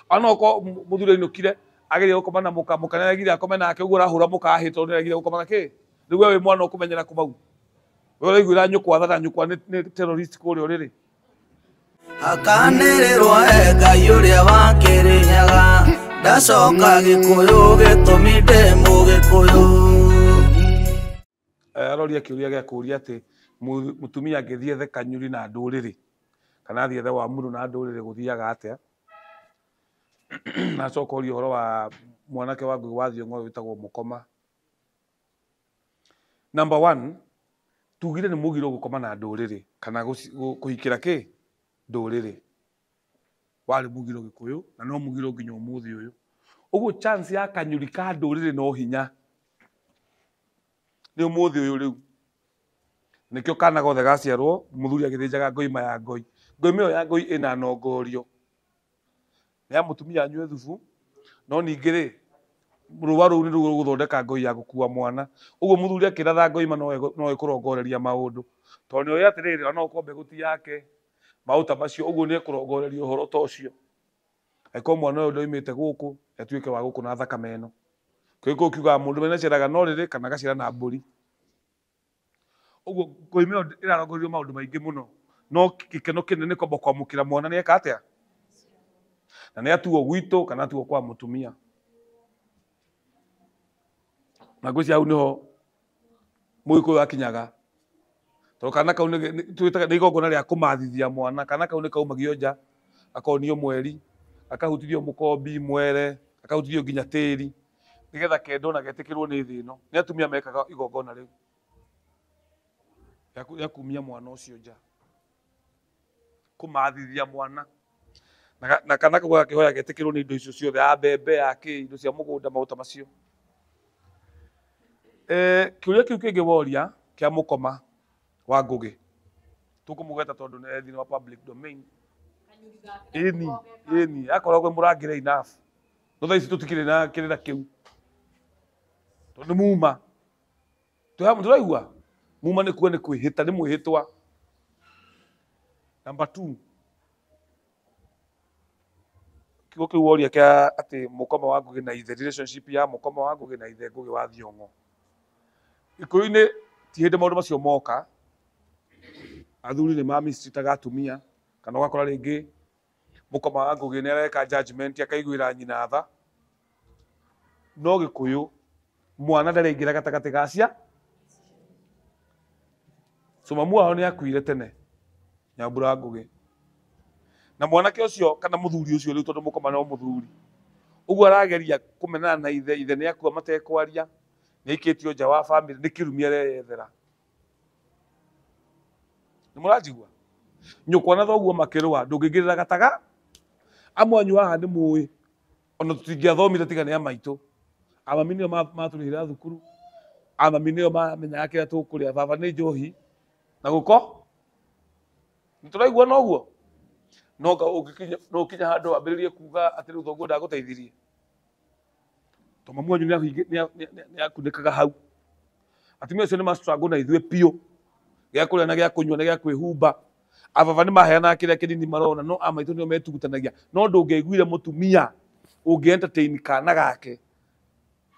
Ana ko muthuri inukire ageria gukoma na muka na ageria akome nake uguo arahura muka ahito ni ageria gukoma nake riu we mwana ukumenyera kumau we uraiguira nyukwa thara nyukwa ni terrorist kuri uriri akanirwa Ngai uria wakirinyaga ndacoka Gikuyu gitumi ndi Mugikuyu. Aroria kiuria gia kuria ati mutumia angithie the Kanyuri na nduriri kana thie the Wamuru na nduriri guthiaga atia na coka uri horo wa mwanake wa Ngui wa Thiong'o witagwo Mukoma. Number 1 tugire ni mugiro gukoma na nduriri kana kuhikira ki nduriri wari mugiro Gikuyu na no mugiro nginya umuthi uyu uguo chance ya Kanyuri ka nduriri no hinya ni umuthi uyu riu nikio kana gothe gaciarwo muthuri agithinjaga ngoima ya ngoi ngoima ya ngoi ina nongorio ya mutumia anywe thubu no ningire ruwa ru ni guthondeka ngoi ya gukua mwana uguo muthuri akiratha ngoima no ikurongoreria maundu to ni oya atiriri ona ukombe guti yake mauta macio uguo ni ikurongoreria uhoro ta ucio aiko mwana uyu ndoimite guku atuike wa guku na thakame ino kwiko kiuga mundu mena ciraga no riri kana gacira na mburi uguo ngoima irarongorerio maundu maingi muno no gikeno kinene kwamba kwamukira mwana ni eka atia na ni atuo gwitu kana atuo kwa mutumia na gucia au niho Mugikuyu akinyaga to kana kau ni twitaga ni igongona ria kumathithia mwana kana kau ni kaumagio nja akonio mweri akahutithio mukombi mwere akahutithio nginya tiri nigetha kendo na getikirwo ni thi ino ni atumia mekaga igongona riu ya kumia mwana ucio nja kumathithia mwana na kana kau kihoya getikirwo ni indo icio ciothe ya mbembe ya ki indo cia mugunda mauta macio kiuria kiu kingi woria kia Mukoma wa Ngugi tukumugeta tondu ni ethi wa public domain ini akoragwo murangire enough no thaici tutikire na kirira kiu tondu muma turaigua muma ni kuo ni kwihita ni mwihitwa. Number 2 kiugo kiu woria kia ati Mukoma wa Ngugi na ithe relationship ya Mukoma wa Ngugi na ithe Ngugi wa Thiong'o Gikuyu-ini ti hindi maundu macio moka athuri ni mamistitaga atumia kana ugakora ringi Mukoma wa Ngugi ni areka judgment akaiguira nyina tha no Gikuyu mwana ndaringira gatagati gacia so mamu wao ni akuire tene Nyambura wa Ngugi na mwanake ucio kana muthuri ucio riu tondu Mukoma no muthuri uguo arageria kumenana na ithe ni akua matekwaria ni ikitio nja wa family ni kirumia reyethera ni murajigua nyukwa na thoguo makirwa ndungigirira gataga amwanyu haha ni muwi ona tutingiathomire tiga ni amaitu amami nio maturihira thukuru amami nio mamenyaga kiria tukuria baba ni njohi na guko nituraigua noguo noga ukinya handu ambiririe kuga ati riu thoguo ndaguteithirie to mamu wanyu ni akunikaga hau atumia cio ni mastruggle na ithue pio gia kuria na gia kunyua na gia kwihumba ababa ni maheana kiria kinini marona no amaitu nio metugutanagia no ndungeiguire mutumia ungi entertain kana gake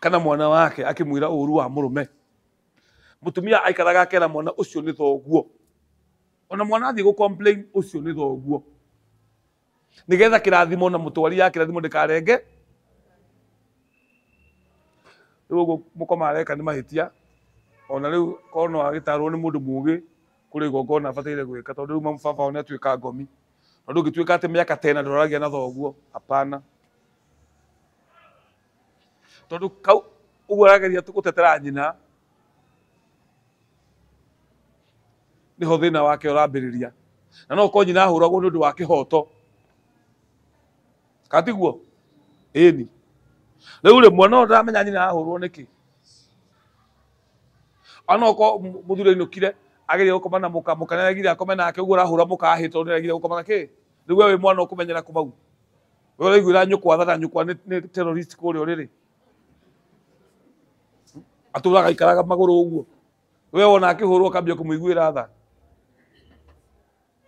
kana mwana wake akimwira uru wa murume mutumia aikaraga akera mwana ucio ni thoguo ona mwana athie gu complain ucio ni thoguo nigetha kirathimo na mutwari ya kirathimo ndikarenge riu Mukoma areka ni mahitia ona riu kono agitarwo ni mundu mugi kuri igongona abataire gwika tondu riu mamu baba ni atuika ngomi tondu ngituika ati miaka tena ndoragia na thoguo hapana tondu kau uguo arageria gutetera nyina niho thina wake urambiriria na no ko nyina ahuragwo ni undu wa kihoto katiguo ini riu ri mwana ndamenya nyina ahurwo niki ana ko muthuri inukire ageria gukoma na muka na ageria akome nake uguo arahura muka ahito ni ageria gukoma nake riu we mwana ukumenyera kumau we uraiguira nyukwa thara nyukwa ni terrorist kuri uriri aturaga ikaraga maguru uguo we wona akihurwo kambia kumuiguira tha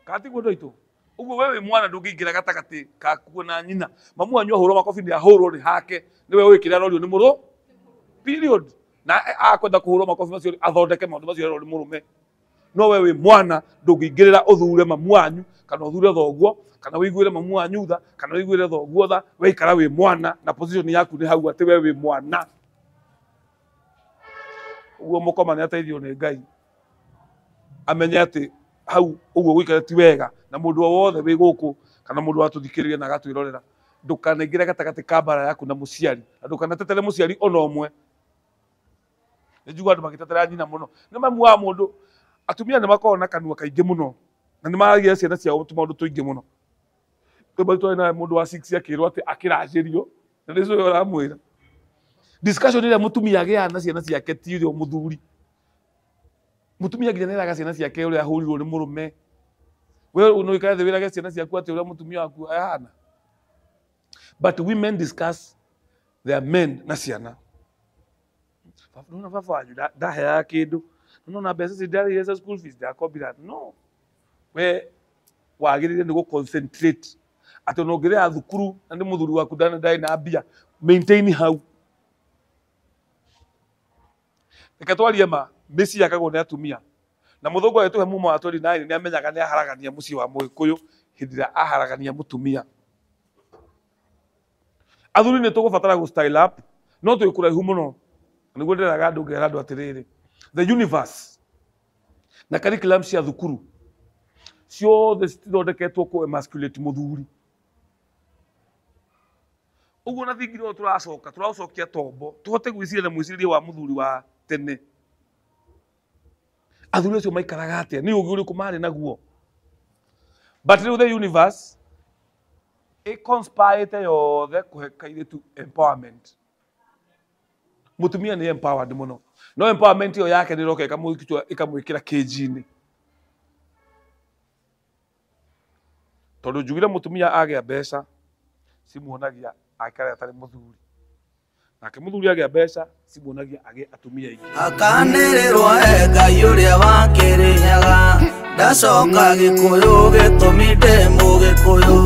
katiguo ndoitu Uguo wewe mwana ndungiingira gatagati ka kuona nyina. Mamu anyu ahurwo makofi ni ahurwo ri hake. Niwe wikira rorio ni muru. Period. Na akwenda kuhurwo makofi macio athondeke maundu macio rorio ni murume. No wewe mwana ndungingirira uthure mamu anyu kana uthure thoguo kana wiguire mamu anyu tha kana wiguire thoguo tha weikara wi mwana na position yaku ni hau ati wewe mwana. Uguo mukoma ni ateithio ni Ngai. Amenye ati hau uguo gwikara ti wega na mundu wothe wi guku kana mundu watuthikiriria na gatwirorera ndukanengire gatagati ka bara yaku na muciari ndukanatetele muciari ona omwe njuga andu magitetera nyina muno ni mamu wa mundu atumia ni makona kanua kaingi muno na ni maragia ciana ciao tumaundu tuingi muno tubalitwa na mundu wa 6 akirwo ati akirajirio na nizo yoramwira discussion ile mutumia agia na ciana ciake tirio muthuri mutumia nginya ciana ciake uri ahurirwo ni murume wewe unoikae thewira ciana ciaku ati uri mutumia waku ayana. But women discuss their men na ciana. Nona baba wanyu ndahea kindu nona mbeca cindari yesa school fees ndakobira no we wagirire ni go concentrate ati nongire a thukuru na ndi muthuri waku ndai na mbia maintain hau ikatwaria ma misi yakagwo ni atumia na muthungu ayetuhe muma wa 29 ni amenyaga ni aharagania muci wa Muikuyu hindira aharagania mutumia. Athuri ni tugubatara go style up no tuikuraihu muno niguo ndiraga andu ngera andu atiriri the universe na curriculum cia thukuru ciothe citithondeketwo ku emasculate muthuri. Uguo na thingiro turacokia tombo tuhote gwiciria na mwicirie wa muthuri wa tene. Athuri acio maikaraga atia ni ugi uriku mari naguo. But the universe it conspire yothe kuhe kairitu empowerment. Mutumia ni empowered muno no empowerment yo yake ndiroka ikamwikira kejini tondu njugire mutumia agia mbeca simuonagia aikare atari muthuri nake muthuri agia mbeca simuonagia age atumia ingi akanerirwo Ngai uria wakirinyaga ndacoka Gikuyu gitumi ndi Mugikuyu